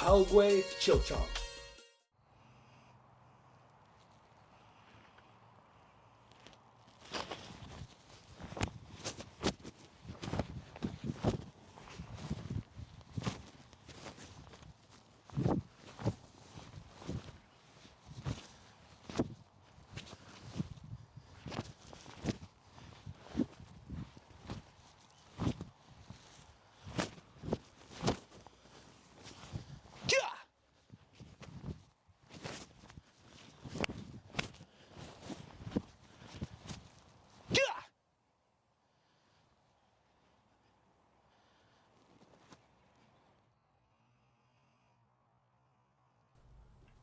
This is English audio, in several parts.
Palgwe Chil Jang.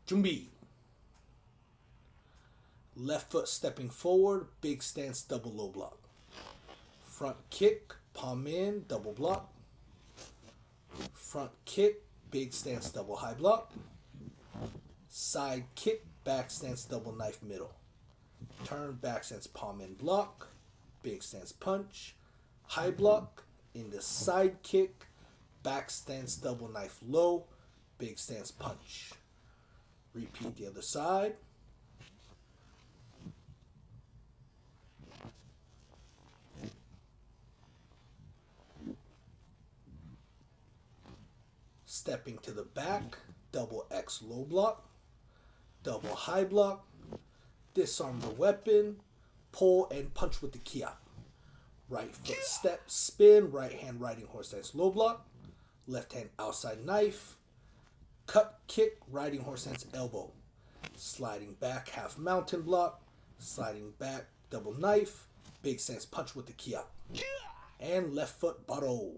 Jumbi. Left foot stepping forward, big stance, double low block. Front kick, palm in, double block. Front kick, big stance, double high block. Side kick, back stance, double knife middle. Turn, back stance, palm in block. Big stance punch. High block, into side kick, back stance, double knife low. Big stance punch. Repeat the other side. Stepping to the back, double X low block, double high block, disarm the weapon, pull and punch with the kia. Right foot step, spin, right hand riding horse stance low block, left hand outside knife, cut kick, riding horse stance elbow, sliding back half mountain block, sliding back double knife, big stance punch with the kia, and left foot baro.